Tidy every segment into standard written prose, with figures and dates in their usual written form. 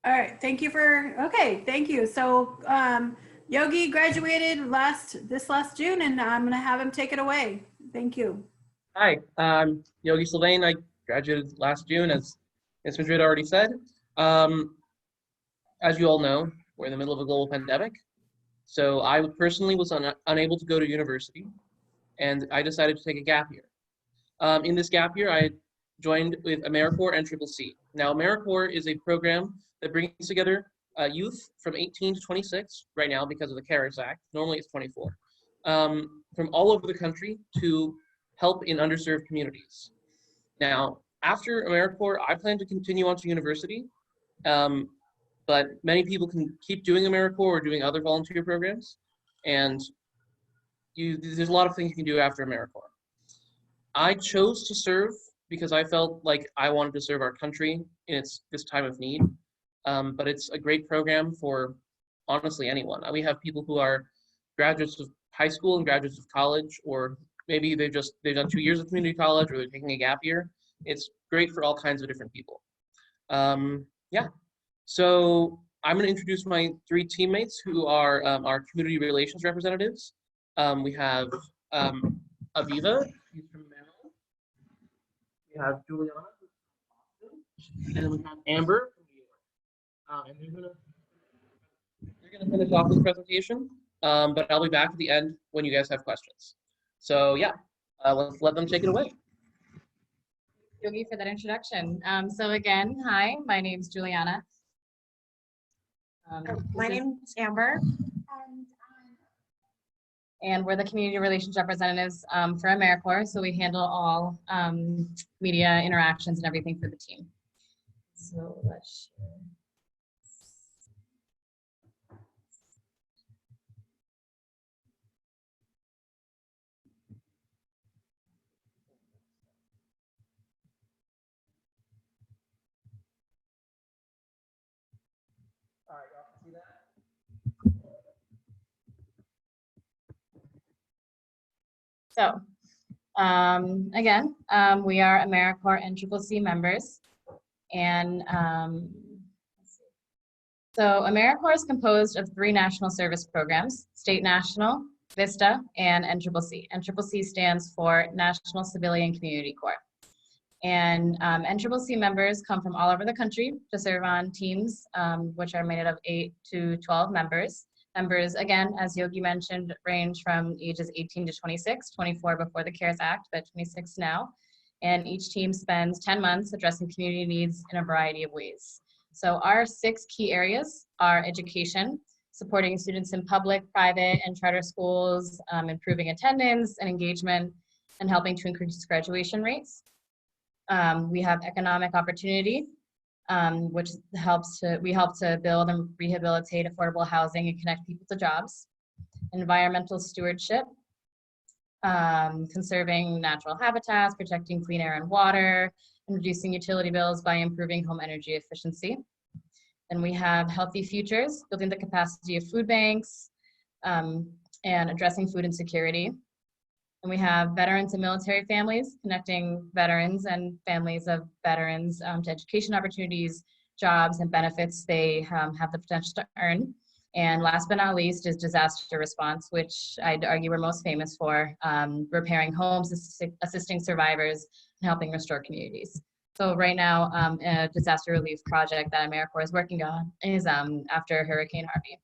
All right, thank you for, okay, thank you. So Yogi graduated this last June, and I'm gonna have him take it away. Thank you. Hi, I'm Yogi Sylvain. I graduated last June, as Madrid already said. Um, as you all know, we're in the middle of a global pandemic. So I personally was unable to go to university, and I decided to take a gap year. In this gap year, I joined with AmeriCorps and CCC. Now, AmeriCorps is a program that brings together youth from 18 to 26 right now because of the CARES Act. Normally it's 24. From all over the country to help in underserved communities. Now, after AmeriCorps, I plan to continue on to university, um, but many people can keep doing AmeriCorps or doing other volunteer programs, and there's a lot of things you can do after AmeriCorps. I chose to serve because I felt like I wanted to serve our country in this time of need. But it's a great program for honestly anyone. We have people who are graduates of high school and graduates of college, or maybe they've done 2 years of community college, or they're taking a gap year. It's great for all kinds of different people. Yeah. So I'm going to introduce my three teammates who are our community relations representatives. We have Aviva, she's from Maryland. We have Juliana, and then we have Amber from New York. And they're gonna finish off this presentation, but I'll be back at the end when you guys have questions. So yeah, let's let them take it away. Yogi for that introduction. So again, hi, my name's Juliana. My name is Amber. And we're the community relations representatives for AmeriCorps. So we handle all media interactions and everything for the team. So let's share. All right, y'all can see that? So again, we are AmeriCorps and CCC members. And so AmeriCorps is composed of 3 national service programs: State National, VISTA, and NCCC. NCCC stands for National Civilian Community Corps. And NCCC members come from all over the country to serve on teams, which are made up of 8 to 12 members. Members, again, as Yogi mentioned, range from ages 18 to 26, 24 before the CARES Act, but 26 now. And each team spends 10 months addressing community needs in a variety of ways. So our 6 key areas are education, supporting students in public, private, and charter schools, improving attendance and engagement, and helping to increase graduation rates. We have economic opportunity, which we help to build and rehabilitate affordable housing and connect people to jobs. Environmental stewardship, conserving natural habitats, protecting clean air and water, and reducing utility bills by improving home energy efficiency. Then we have healthy futures, building the capacity of food banks, and addressing food insecurity. And we have veterans and military families, connecting veterans and families of veterans to education opportunities, jobs, and benefits they have the potential to earn. And last but not least is disaster response, which I'd argue we're most famous for, repairing homes, assisting survivors, and helping restore communities. So right now, a disaster relief project that AmeriCorps is working on is after Hurricane Harvey.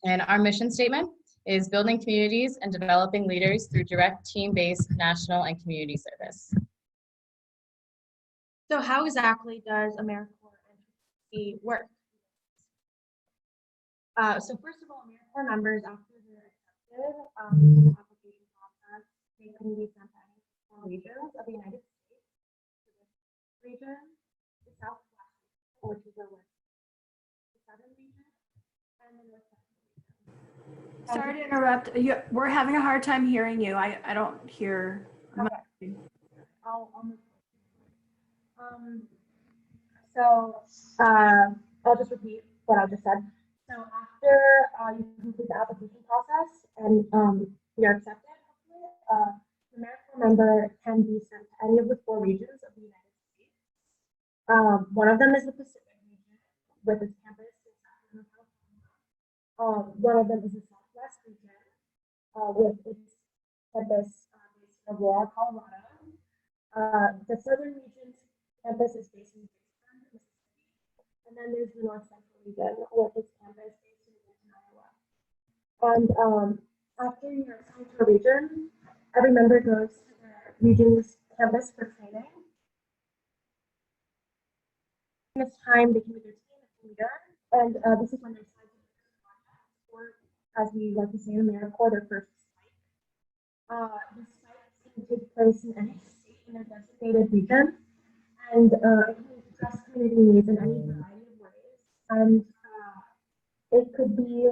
And our mission statement is building communities and developing leaders through direct team-based national and community service. So how exactly does AmeriCorps and CCC work? So first of all, AmeriCorps members, after they're accepted in the application process, they can be sent to any 4 regions of the United States. So this region, the Southwest, which is the west, the Southern region, and the Northwest. Sorry to interrupt. We're having a hard time hearing you. I don't hear. Okay. I'll move. I'll just repeat what I just said. So after you complete the application process and you're accepted, the AmeriCorps member can be sent to any of the 4 regions of the United States. One of them is the Pacific region with its campus in Sacramento, California. One of them is the Southwest region with its campus based in Aurora, Colorado. The Southern region's campus is based in Stipend, Mississippi. And then there's the North Central region with its campus based in Lincoln, Iowa. And after you're assigned to a region, every member goes to their region's campus for training. In this time, they can meet their team, a leader, and this is when they're assigned to the project, or as we like to say in AmeriCorps, their first spike. The spikes can take place in any state in their designated region, and it can address community needs in any variety of ways. And it could be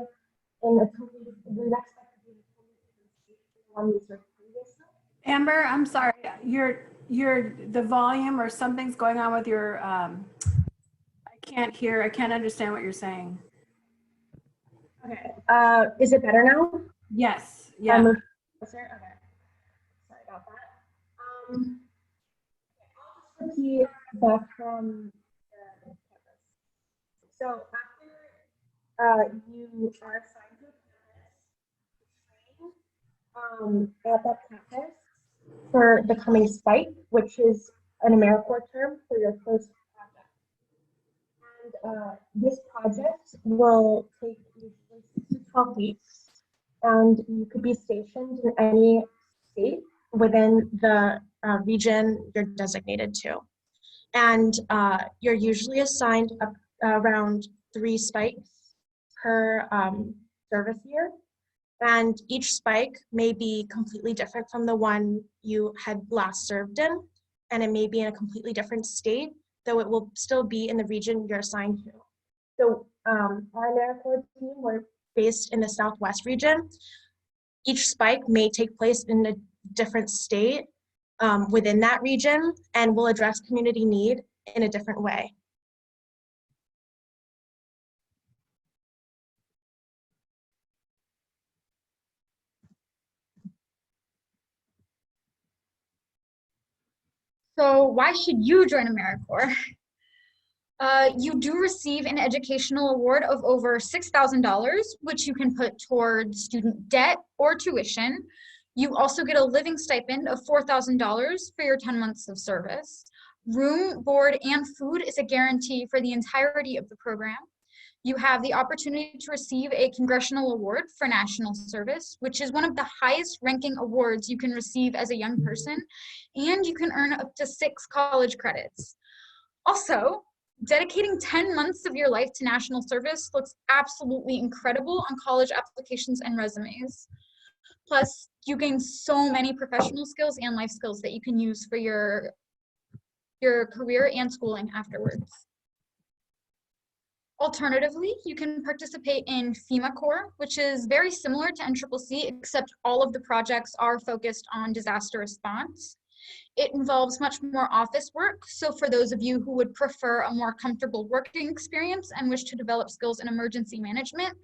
in a totally the next step could be in a totally different state than the one we served previously. Amber, I'm sorry, the volume or something's going on with your, I can't understand what you're saying. Okay, is it better now? Yes, yeah. Okay, sorry about that. Okay, I'll just repeat back from the campus. So after you are assigned to a campus, to train at that campus for the coming spike, which is an AmeriCorps term for your first project. And this project will take usually 6 to 12 weeks, and you could be stationed in any state within the region you're designated to. And you're usually assigned around 3 spikes per service year. And each spike may be completely different from the one you had last served in, and it may be in a completely different state, though it will still be in the region you're assigned to. So our AmeriCorps team, we're based in the Southwest region. Each spike may take place in a different state within that region and will address community need in a different way. So why should you join AmeriCorps? You do receive an educational award of over $6,000, which you can put towards student debt or tuition. You also get a living stipend of $4,000 for your 10 months of service. Room, board, and food is a guarantee for the entirety of the program. You have the opportunity to receive a congressional award for national service, which is one of the highest ranking awards you can receive as a young person, and you can earn up to 6 college credits. Also, dedicating 10 months of your life to national service looks absolutely incredible on college applications and resumes. Plus, you gain so many professional skills and life skills that you can use for your career and schooling afterwards. Alternatively, you can participate in Fema Core, which is very similar to NCCC, except all of the projects are focused on disaster response. It involves much more office work, so for those of you who would prefer a more comfortable working experience and wish to develop skills in emergency management,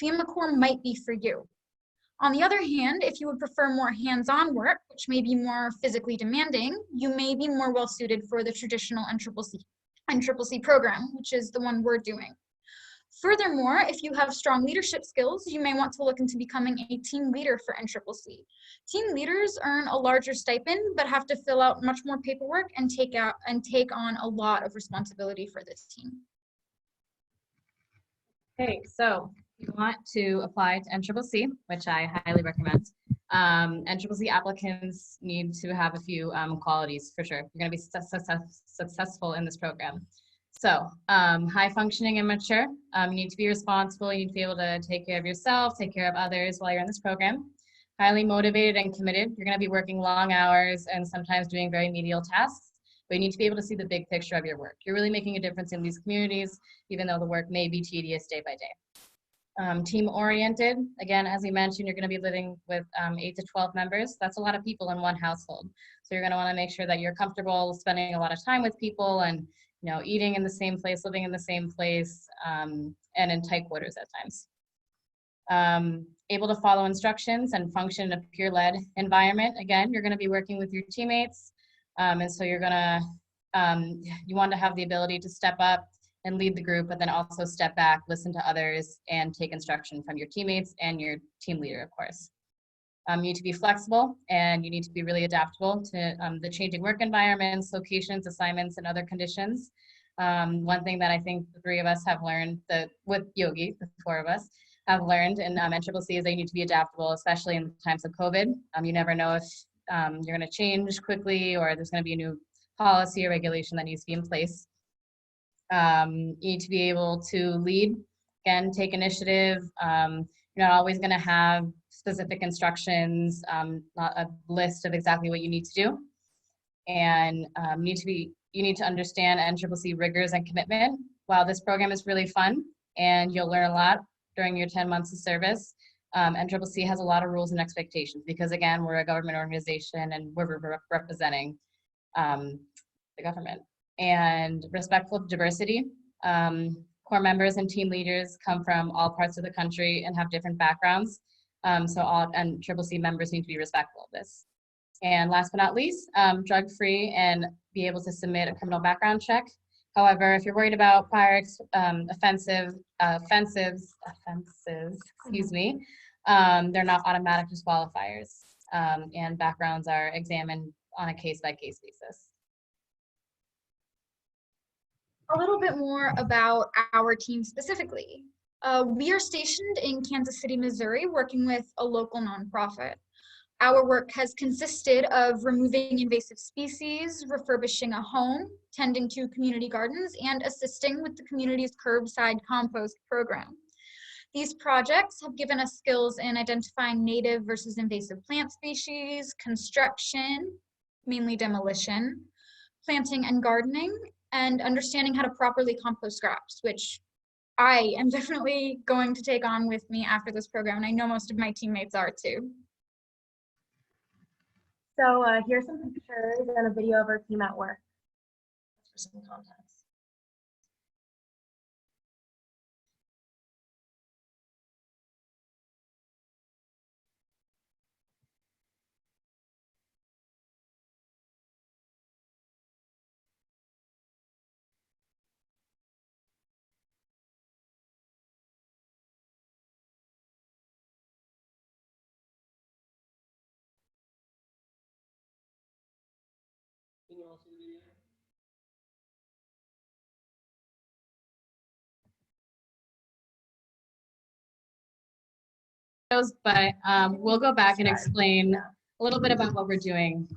Fema Core might be for you. On the other hand, if you would prefer more hands-on work, which may be more physically demanding, you may be more well-suited for the traditional NCCC program, which is the one we're doing. Furthermore, if you have strong leadership skills, you may want to look into becoming a team leader for NCCC. Team leaders earn a larger stipend, but have to fill out much more paperwork and take on a lot of responsibility for this team. Okay, so if you want to apply to NCCC, which I highly recommend, NCCC applicants need to have a few qualities for sure. You're going to be successful in this program. So high functioning and mature. You need to be responsible. You need to be able to take care of yourself, take care of others while you're in this program. Highly motivated and committed. You're going to be working long hours and sometimes doing very menial tasks, but you need to be able to see the big picture of your work. You're really making a difference in these communities, even though the work may be tedious day by day. Team oriented. Again, as we mentioned, you're going to be living with 8 to 12 members. That's a lot of people in one household. So you're going to want to make sure that you're comfortable spending a lot of time with people and eating in the same place, living in the same place, and in tight quarters at times. Able to follow instructions and function in a peer-led environment. Again, you're going to be working with your teammates, and so you're going to You want to have the ability to step up and lead the group, but then also step back, listen to others, and take instruction from your teammates and your team leader, of course. You need to be flexible, and you need to be really adaptable to the changing work environments, locations, assignments, and other conditions. One thing that I think the three of us have learned, with Yogi, the four of us, have learned in NCCC is that you need to be adaptable, especially in times of COVID. You never know if you're going to change quickly or there's going to be a new policy or regulation that needs to be in place. You need to be able to lead, again, take initiative. You're not always going to have specific instructions, not a list of exactly what you need to do. And you need to understand NCCC rigors and commitment. While this program is really fun and you'll learn a lot during your 10 months of service, NCCC has a lot of rules and expectations because, again, we're a government organization and we're representing the government. And respectful diversity. Core members and team leaders come from all parts of the country and have different backgrounds. So all NCCC members need to be respectful of this. And last but not least, drug-free and be able to submit a criminal background check. However, if you're worried about prior offenses, excuse me, they're not automatic disqualifiers, and backgrounds are examined on a case-by-case basis. A little bit more about our team specifically. We are stationed in Kansas City, Missouri, working with a local nonprofit. Our work has consisted of removing invasive species, refurbishing a home, tending to community gardens, and assisting with the community's curbside compost program. These projects have given us skills in identifying native versus invasive plant species, construction, mainly demolition, planting and gardening, and understanding how to properly compost scraps, which I am definitely going to take on with me after this program, and I know most of my teammates are too. So here's some pictures and a video of our team at work. For some context. Can you all see the video? But we'll go back and explain a little bit about what we're doing.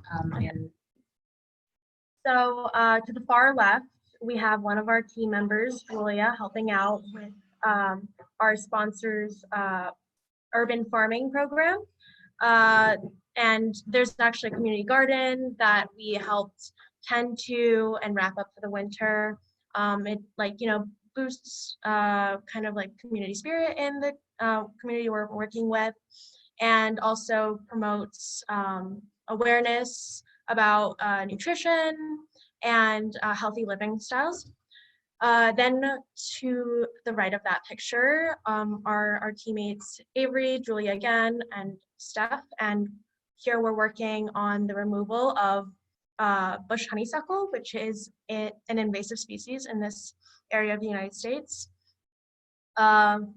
So to the far left, we have one of our team members, Julia, helping out with our sponsor's urban farming program. And there's actually a community garden that we helped tend to and wrap up for the winter. It boosts kind of like community spirit in the community we're working with, and also promotes awareness about nutrition and healthy living styles. Then to the right of that picture are our teammates Avery, Julia again, and Steph. And here we're working on the removal of bush honeysuckle, which is an invasive species in this area of the United States.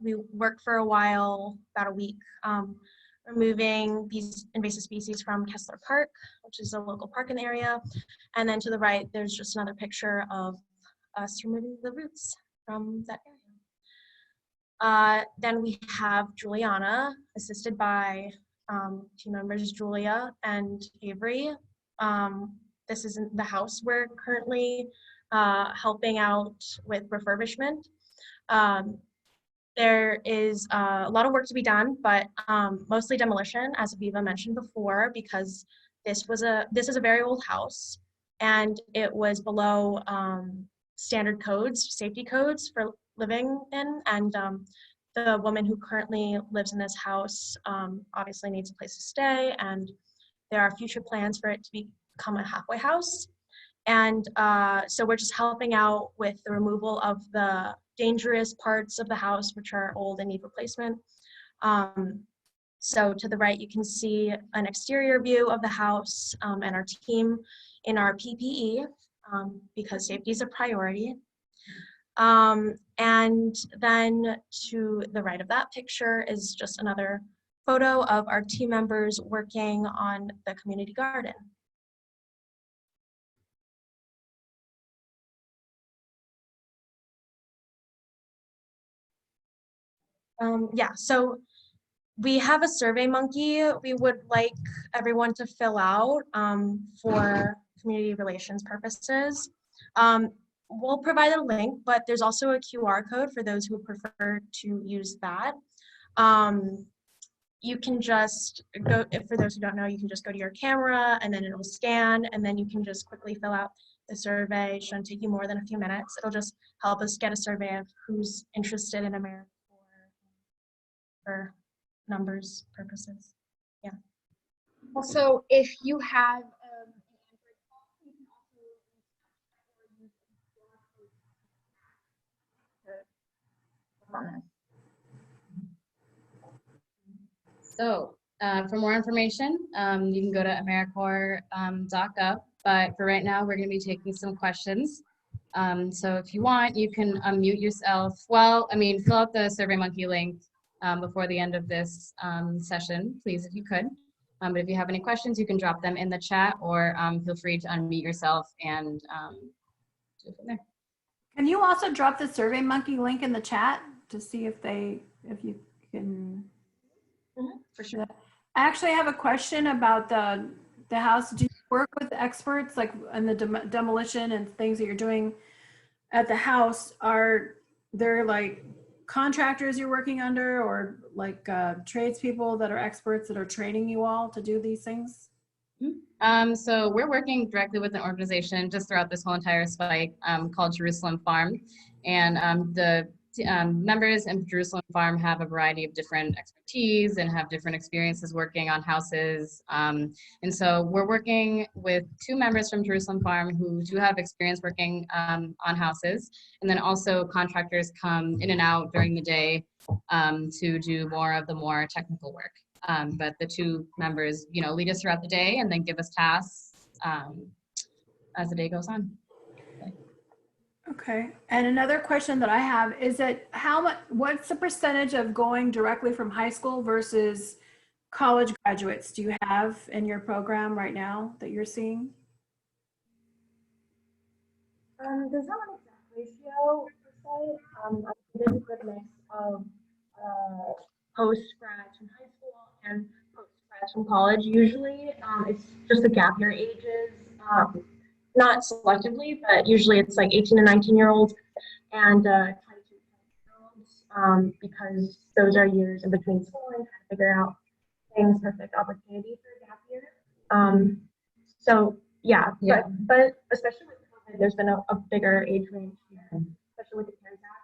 We worked for a while, about a week, removing these invasive species from Kessler Park, which is a local park in the area. And then to the right, there's just another picture of us removing the roots from that area. Then we have Juliana, assisted by team members Julia and Avery. This is the house we're currently helping out with refurbishment. There is a lot of work to be done, but mostly demolition, as Aviva mentioned before, because this is a very old house, and it was below standard codes, safety codes for living in, and the woman who currently lives in this house obviously needs a place to stay, and there are future plans for it to become a halfway house. And so we're just helping out with the removal of the dangerous parts of the house, which are old and need replacement. So to the right, you can see an exterior view of the house and our team in our PPE. because safety is a priority. And then to the right of that picture is just another photo of our team members working on the community garden. Yeah, so we have a survey monkey we would like everyone to fill out for community relations purposes. We'll provide a link, but there's also a QR code for those who prefer to use that. You can just go, for those who don't know, you can just go to your camera and then it'll scan, and then you can just quickly fill out the survey. It shouldn't take you more than a few minutes. It'll just help us get a survey of who's interested in AmeriCorps for numbers purposes. Yeah. Also, if you have an Android phone, you can also use So for more information, you can go to AmeriCorps.gov. But for right now, we're going to be taking some questions. So if you want, you can unmute yourself. Well, I mean, fill out the SurveyMonkey link before the end of this session, please, if you could. But if you have any questions, you can drop them in the chat, or feel free to unmute yourself and do it from there. Can you also drop the SurveyMonkey link in the chat to see if you can? For sure. I actually have a question about the house. Do you work with experts like in the demolition and things that you're doing at the house? Are there like contractors you're working under, or like tradespeople that are experts that are training you all to do these things? So we're working directly with an organization just throughout this whole entire spike called Jerusalem Farm. And the members in Jerusalem Farm have a variety of different expertise and have different experiences working on houses. And so we're working with 2 members from Jerusalem Farm who do have experience working on houses. And then also contractors come in and out during the day to do more of the more technical work. But the 2 members, lead us throughout the day and then give us tasks as the day goes on. Okay. And another question that I have is that what's the percentage of going directly from high school versus college graduates do you have in your program right now that you're seeing? There's not an exact ratio per se. I think there's a good mix of post-grad from high school and post-grad from college. Usually it's just the gap year ages, not selectively, but usually it's like 18 and 19-year-olds and 22 year-olds, because those are years in between school and trying to figure out things, perfect opportunity for a gap year. So yeah. But especially with COVID, there's been a bigger age range here, especially with the CARES Act.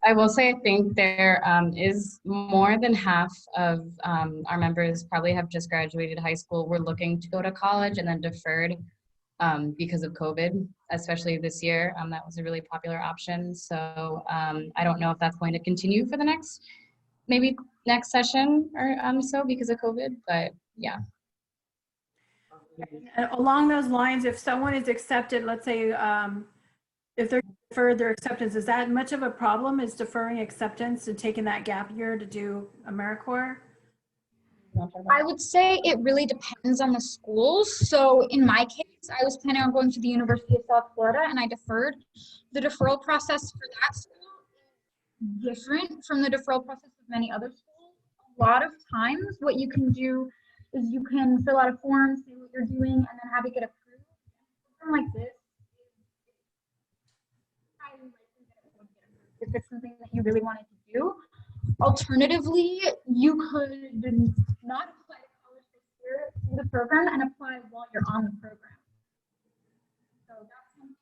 I will say, I think there is more than half of our members probably have just graduated high school. We're looking to go to college and then deferred because of COVID, especially this year. That was a really popular option. So I don't know if that's going to continue for the next session or so because of COVID, but yeah. And along those lines, if someone is accepted, let's say if they're deferred their acceptance, is that much of a problem? Is deferring acceptance and taking that gap year to do AmeriCorps? I would say it really depends on the schools. So in my case, I was planning on going to the University of South Florida and I deferred. The deferral process for that school is different from the deferral process of many other schools. A lot of times what you can do is you can fill out a form, say what you're doing, and then have it get approved. Something like this. If it's something that you really wanted to do. Alternatively, you could not apply to college this year in the program and apply while you're on the program. So that's something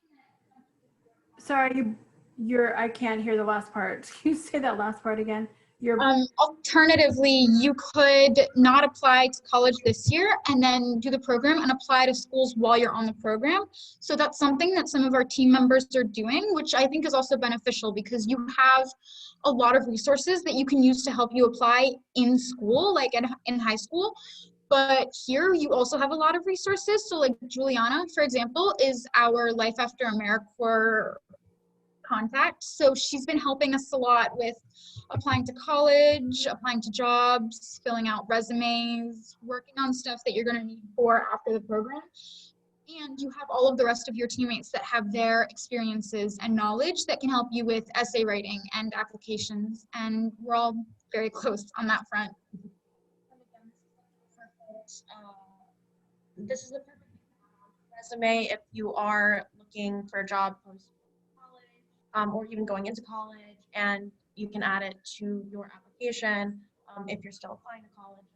Sorry, I can't hear the last part. Can you say that last part again? Alternatively, you could not apply to college this year and then do the program and apply to schools while you're on the program. So that's something that some of our team members are doing, which I think is also beneficial because you have a lot of resources that you can use to help you apply in school, like in high school. But here you also have a lot of resources. So like Juliana, for example, is our Life After AmeriCorps contact. So she's been helping us a lot with applying to college, applying to jobs, filling out resumes, working on stuff that you're going to need for after the program. And you have all of the rest of your teammates that have their experiences and knowledge that can help you with essay writing and applications. And we're all very close on that front. This is the perfect resume if you are looking for a job post college, or even going into college, and you can add it to your application if you're still applying to college.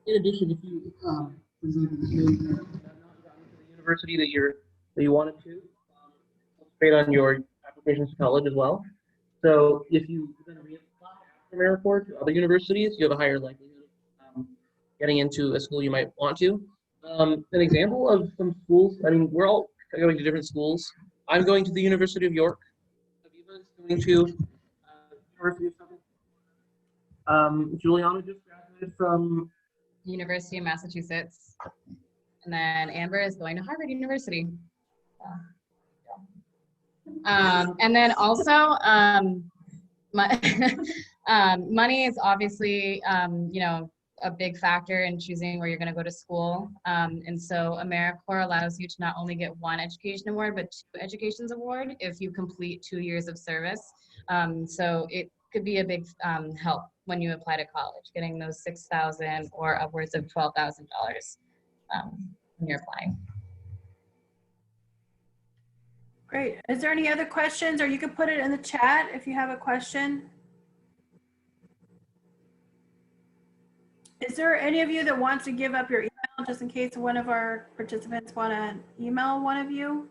In addition, if you, for example, maybe have not gotten to the university that you wanted to, straight on your applications to college as well. So if you then reapply after AmeriCorps to other universities, you have a higher likelihood of getting into a school you might want to. An example of some schools, I mean, we're all going to different schools. I'm going to the University of York. Aviva is going to University of Suffolk. Juliana just graduated from University of Massachusetts. And then Amber is going to Harvard University. And then also, money is obviously, you know, a big factor in choosing where you're going to go to school. And so AmeriCorps allows you to not only get one education award, but 2 educations award if you complete 2 years of service. So it could be a big help when you apply to college, getting those $6,000 or upwards of $12,000 when you're applying. Great. Is there any other questions, or you can put it in the chat if you have a question? Is there any of you that wants to give up your email just in case one of our participants want to email one of you?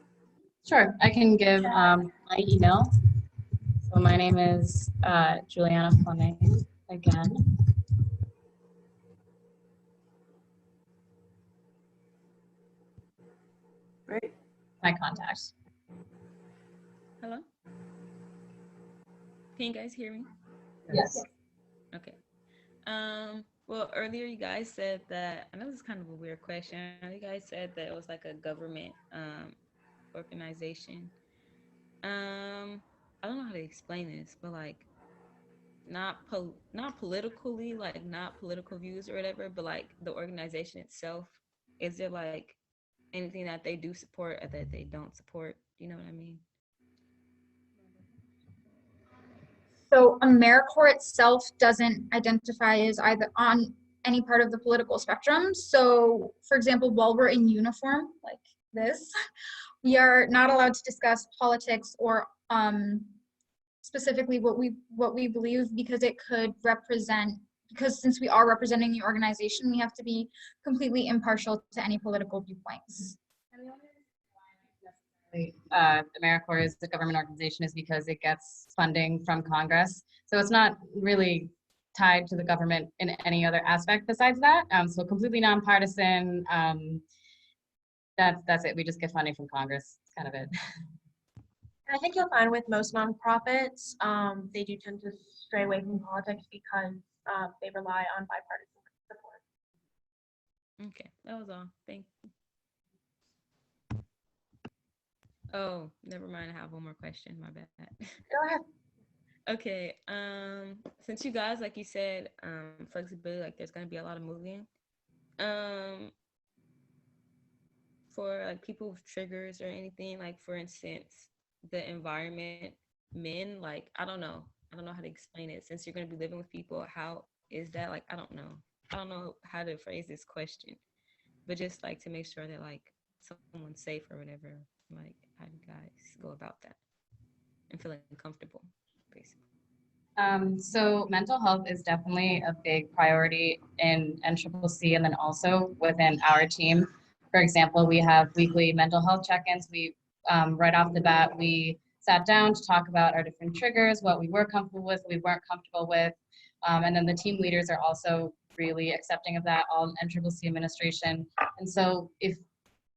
Sure, I can give my email. So my name is Juliana Fleming again. Great. My contact. Hello? Can you guys hear me? Yes. Okay. Well, earlier you guys said that, I know this is kind of a weird question. You guys said that it was like a government organization. I don't know how to explain this, but like not politically, like not political views or whatever, but like the organization itself, is there like anything that they do support or that they don't support? Do you know what I mean? So AmeriCorps itself doesn't identify as either on any part of the political spectrum. So for example, while we're in uniform like this, we are not allowed to discuss politics or specifically what we believe, because it could represent, because since we are representing the organization, we have to be completely impartial to any political viewpoints. AmeriCorps is a government organization is because it gets funding from Congress. So it's not really tied to the government in any other aspect besides that. So completely nonpartisan. That's it. We just get funding from Congress. That's kind of it. And I think you'll find with most nonprofits, they do tend to stray away from politics because they rely on bipartisan support. Okay, that was all. Thank you. Oh, never mind. I have one more question. My bad. Go ahead. Okay. Since you guys, like you said, flexibility, like there's gonna be a lot of moving. For like people with triggers or anything, like for instance, the environment, men, like I don't know how to explain it. Since you're gonna be living with people, how is that? Like I don't know how to phrase this question, but just like to make sure that like someone's safe or whatever. Like how do you guys go about that and feeling comfortable, basically? So mental health is definitely a big priority in NCCC and then also within our team. For example, we have weekly mental health check-ins. We right off the bat, we sat down to talk about our different triggers, what we were comfortable with, what we weren't comfortable with. And then the team leaders are also really accepting of that, all NCCC administration. And so if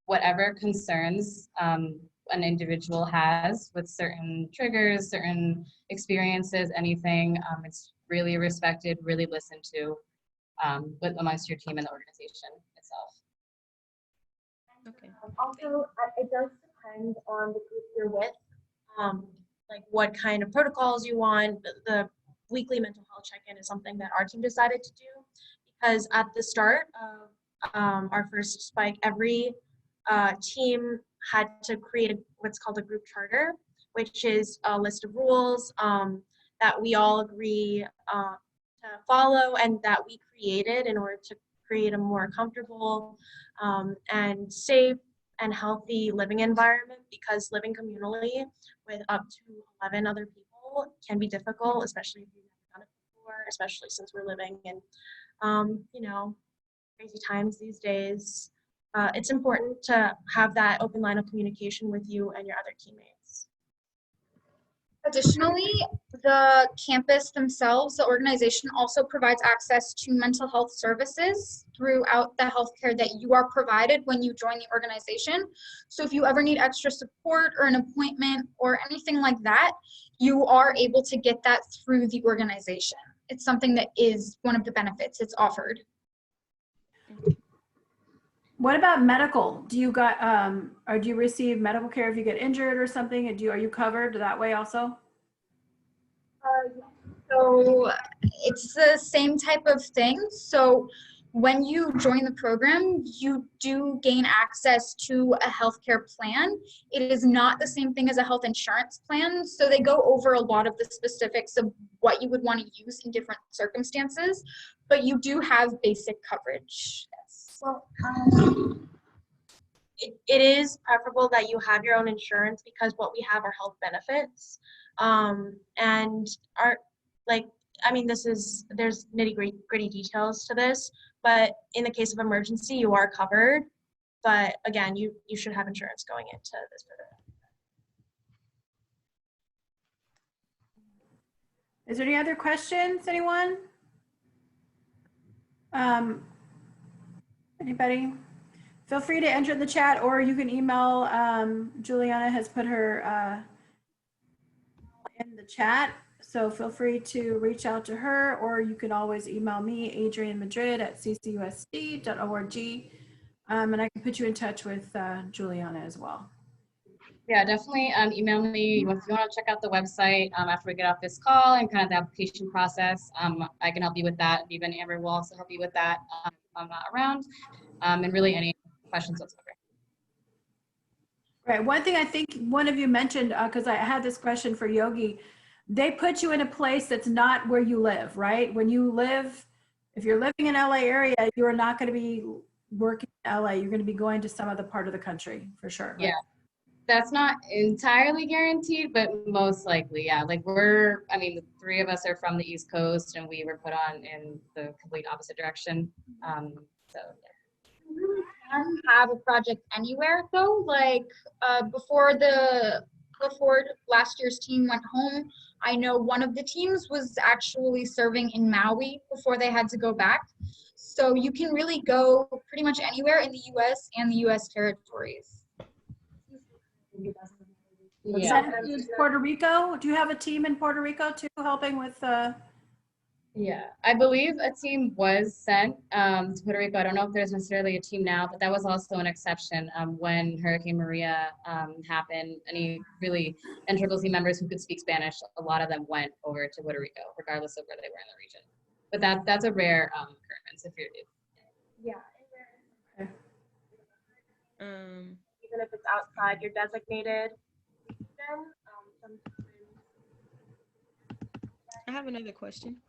whatever concerns an individual has with certain triggers, certain experiences, anything, it's really respected, really listened to. with amongst your team and the organization itself. Okay. Also, it does depend on the group you're with, like what kind of protocols you want. The weekly mental health check-in is something that our team decided to do because at the start of our first spike, every team had to create what's called a group charter, which is a list of rules that we all agree to follow and that we created in order to create a more comfortable and safe and healthy living environment, because living communally with up to 11 other people can be difficult, especially if you've never done it before, especially since we're living in, crazy times these days. It's important to have that open line of communication with you and your other teammates. Additionally, the campus themselves, the organization also provides access to mental health services throughout the healthcare that you are provided when you join the organization. So if you ever need extra support or an appointment or anything like that, you are able to get that through the organization. It's something that is one of the benefits it's offered. What about medical? Do you got or do you receive medical care if you get injured or something? And are you covered that way also? So it's the same type of thing. So when you join the program, you do gain access to a healthcare plan. It is not the same thing as a health insurance plan. So they go over a lot of the specifics of what you would want to use in different circumstances, but you do have basic coverage. Yes. Well, it is preferable that you have your own insurance because what we have are health benefits. And there's nitty-gritty details to this, but in the case of emergency, you are covered. But again, you should have insurance going into this program. Is there any other questions, anyone? Anybody? Feel free to enter in the chat, or you can email, Juliana has put her in the chat. So feel free to reach out to her, or you can always email me, adrianmadrid@ccusd.org. And I can put you in touch with Juliana as well. Yeah, definitely email me if you want to check out the website after we get off this call and kind of the application process. I can help you with that. Even Amber will also help you with that if I'm not around. And really any questions whatsoever. Right. One thing I think one of you mentioned, because I had this question for Yogi, they put you in a place that's not where you live, right? When you live, if you're living in LA area, you are not going to be working in LA. You're going to be going to some other part of the country for sure. Right? Yeah, that's not entirely guaranteed, but most likely, yeah. Like the three of us are from the East Coast and we were put on in the complete opposite direction. So yeah. You really can have a project anywhere though. Like before last year's team went home, I know one of the teams was actually serving in Maui before they had to go back. So you can really go pretty much anywhere in the US and the US territories. Does Yeah. that include Puerto Rico? Do you have a team in Puerto Rico too helping with Yeah, I believe a team was sent to Puerto Rico. I don't know if there's necessarily a team now, but that was also an exception when Hurricane Maria happened. Any really NCCC members who could speak Spanish, a lot of them went over to Puerto Rico, regardless of where they were in the region. But that's a rare occurrence if you're. Yeah. Um, Even if it's outside your designated region, I have another question.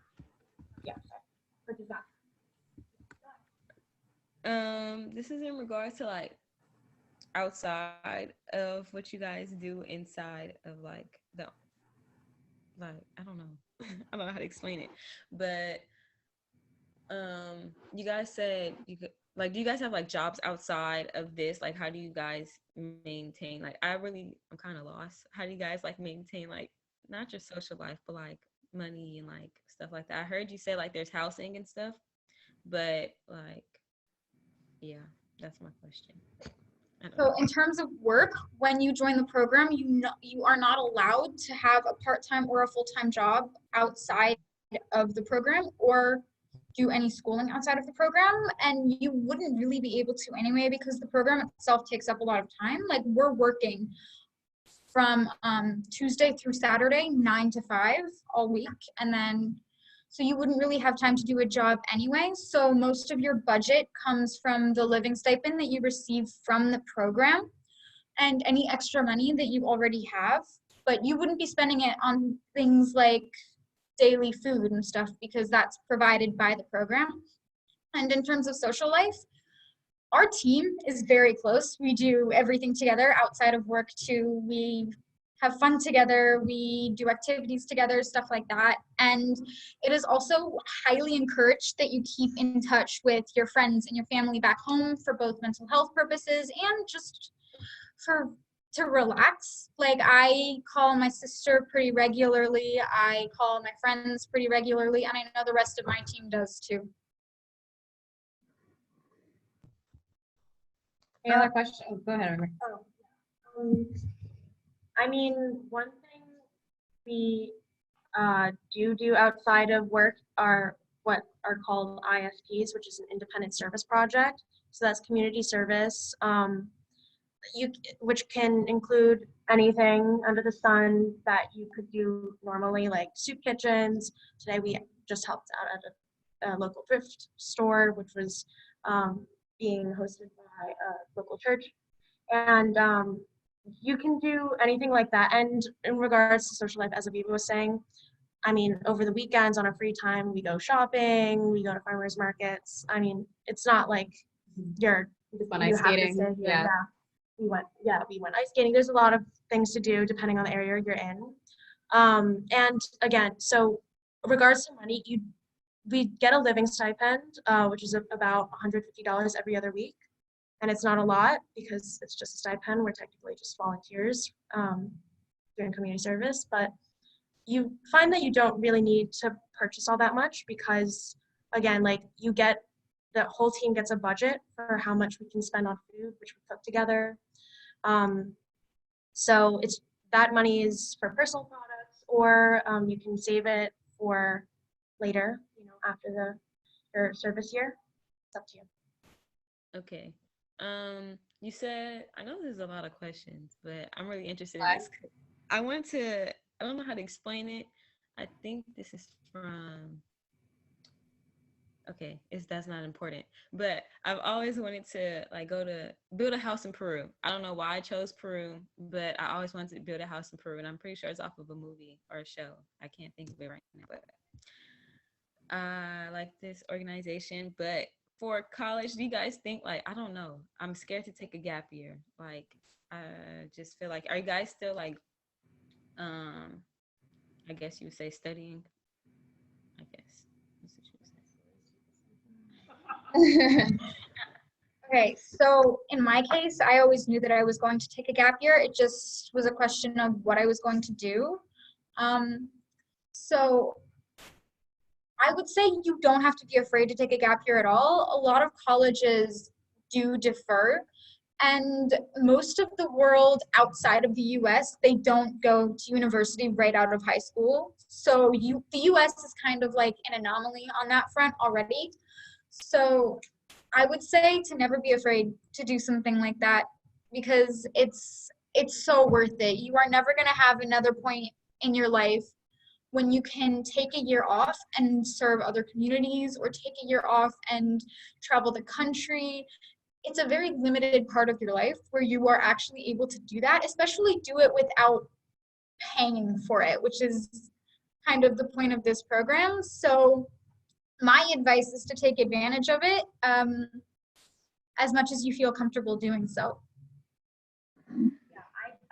yeah. What is that? This is in regards to like outside of what you guys do inside of I don't know. I don't know how to explain it, but you guys said you could do you guys have like jobs outside of this? Like, how do you guys maintain, like, I'm kind of lost. How do you guys like maintain like not just social life, but like money and like stuff like that? I heard you say like there's housing and stuff, but like, yeah, that's my question. So in terms of work, when you join the program, you are not allowed to have a part-time or a full-time job outside of the program or do any schooling outside of the program, and you wouldn't really be able to anyway because the program itself takes up a lot of time. Like we're working from Tuesday through Saturday, 9 to 5 all week, and then so you wouldn't really have time to do a job anyway. So most of your budget comes from the living stipend that you receive from the program and any extra money that you already have, but you wouldn't be spending it on things like daily food and stuff because that's provided by the program. And in terms of social life, our team is very close. We do everything together outside of work too. We have fun together, we do activities together, stuff like that. And it is also highly encouraged that you keep in touch with your friends and your family back home for both mental health purposes and just to relax. Like I call my sister pretty regularly, I call my friends pretty regularly, and I know the rest of my team does too. Any other questions? Oh, go ahead, Amber. I mean, one thing we do outside of work are what are called ISPs, which is an independent service project. So that's community service, which can include anything under the sun that you could do normally, like soup kitchens. Today we just helped out at a local thrift store, which was being hosted by a local church. And you can do anything like that. And in regards to social life, as Aviva was saying, I mean, over the weekends on our free time, we go shopping, we go to farmers markets. I mean, it's not like you're Fun ice skating. Yeah. We went ice skating. There's a lot of things to do depending on the area you're in. And again, so in regards to money, we get a living stipend, which is about $150 every other week. And it's not a lot because it's just a stipend. We're technically just volunteers doing community service, but you find that you don't really need to purchase all that much because, again, like the whole team gets a budget for how much we can spend on food, which we cook together. So that money is for personal products, or you can save it for later, after your service year. It's up to you. Okay. You said, I know there's a lot of questions, but I'm really interested in this. I don't know how to explain it. I think this is from, okay, that's not important, but I've always wanted to build a house in Peru. I don't know why I chose Peru, but I always wanted to build a house in Peru, and I'm pretty sure it's off of a movie or a show. I can't think of it right now, but I like this organization. But for college, do you guys think, I don't know, I'm scared to take a gap year. I just feel like, are you guys still I guess you would say studying? I guess. That's what you would say. Okay, so in my case, I always knew that I was going to take a gap year. It just was a question of what I was going to do. So I would say you don't have to be afraid to take a gap year at all. A lot of colleges do defer, and most of the world outside of the US, they don't go to university right out of high school. So the US is kind of like an anomaly on that front already. So I would say to never be afraid to do something like that because it's so worth it. You are never going to have another point in your life when you can take a year off and serve other communities or take a year off and travel the country. It's a very limited part of your life where you are actually able to do that, especially do it without paying for it, which is kind of the point of this program. So my advice is to take advantage of it as much as you feel comfortable doing so.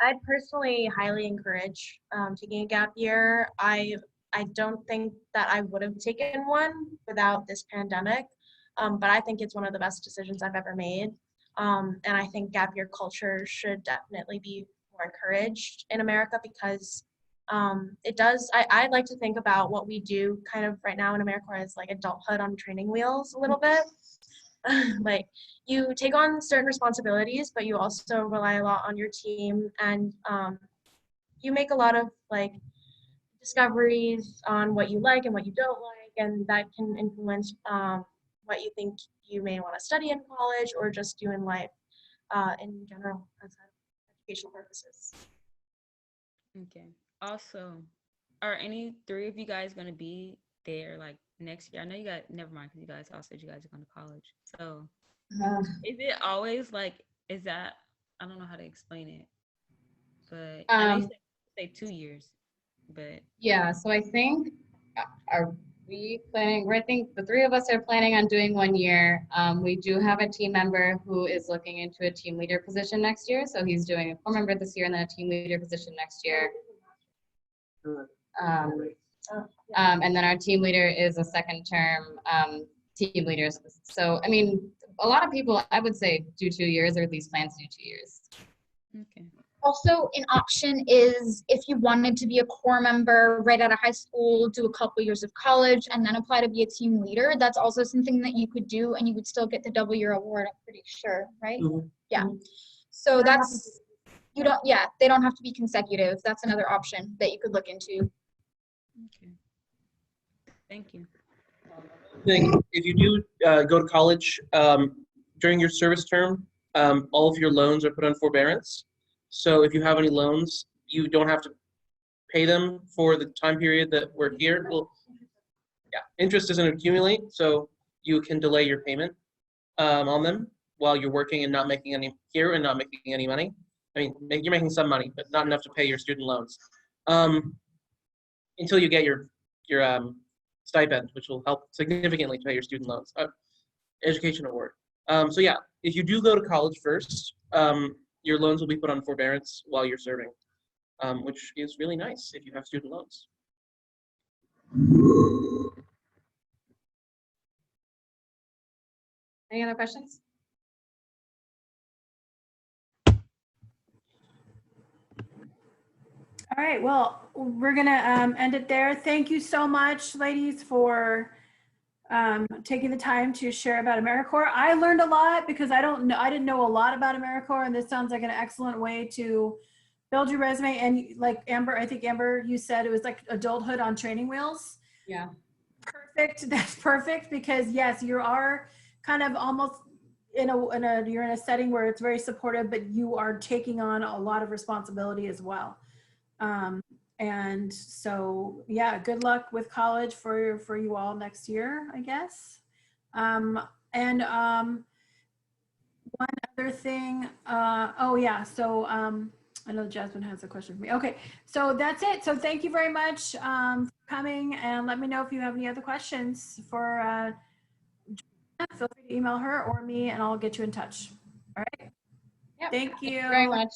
I'd personally highly encourage taking a gap year. I don't think that I would have taken one without this pandemic, but I think it's one of the best decisions I've ever made. And I think gap year culture should definitely be more encouraged in America because it does. I like to think about what we do kind of right now in AmeriCorps as like adulthood on training wheels a little bit. Like you take on certain responsibilities, but you also rely a lot on your team, and you make a lot of like discoveries on what you like and what you don't like, and that can influence what you think you may want to study in college or just do in life in general as educational purposes. Okay. Also, are any three of you guys gonna be there like next year? I know you guys. Never mind, because you guys all said you guys are going to college. So, is it always like? Is that? I don't know how to explain it, but I know you say 2 years, but Yeah, so I think, are we planning, I think the three of us are planning on doing 1 year. We do have a team member who is looking into a team leader position next year. So he's doing a core member this year and then a team leader position next year. And then our team leader is a second term team leader. So, I mean, a lot of people, I would say, do 2 years or at least plan to do 2 years. okay. Also, an option is if you wanted to be a core member right out of high school, do a couple years of college, and then apply to be a team leader. That's also something that you could do, and you would still get the double year award, I'm pretty sure, right? Mhm. Yeah. So that's, you don't, yeah, they don't have to be consecutive. That's another option that you could look into. Okay. Thank you. Thing, if you do go to college during your service term, all of your loans are put on forbearance. So if you have any loans, you don't have to pay them for the time period that we're here. Well, yeah, interest doesn't accumulate, so you can delay your payment on them while you're working and not making any here and not making any money. I mean, you're making some money, but not enough to pay your student loans until you get your stipend, which will help significantly to pay your student loans, education award. So yeah, if you do go to college first, your loans will be put on forbearance while you're serving, which is really nice if you have student loans. Any other questions? All right, well, we're gonna end it there. Thank you so much, ladies, for taking the time to share about AmeriCorps. I learned a lot because I didn't know a lot about AmeriCorps, and this sounds like an excellent way to build your resume. And like Amber, I think Amber, you said it was like adulthood on training wheels. Yeah. Perfect. That's perfect because yes, you are kind of almost you're in a setting where it's very supportive, but you are taking on a lot of responsibility as well. And so, yeah, good luck with college for you all next year, I guess. One other thing, oh yeah, so I know Jasmine has a question for me. Okay, so that's it. So thank you very much for coming, and let me know if you have any other questions for Juliana. Feel free to email her or me, and I'll get you in touch. All right. Yep. Thank you. Very much.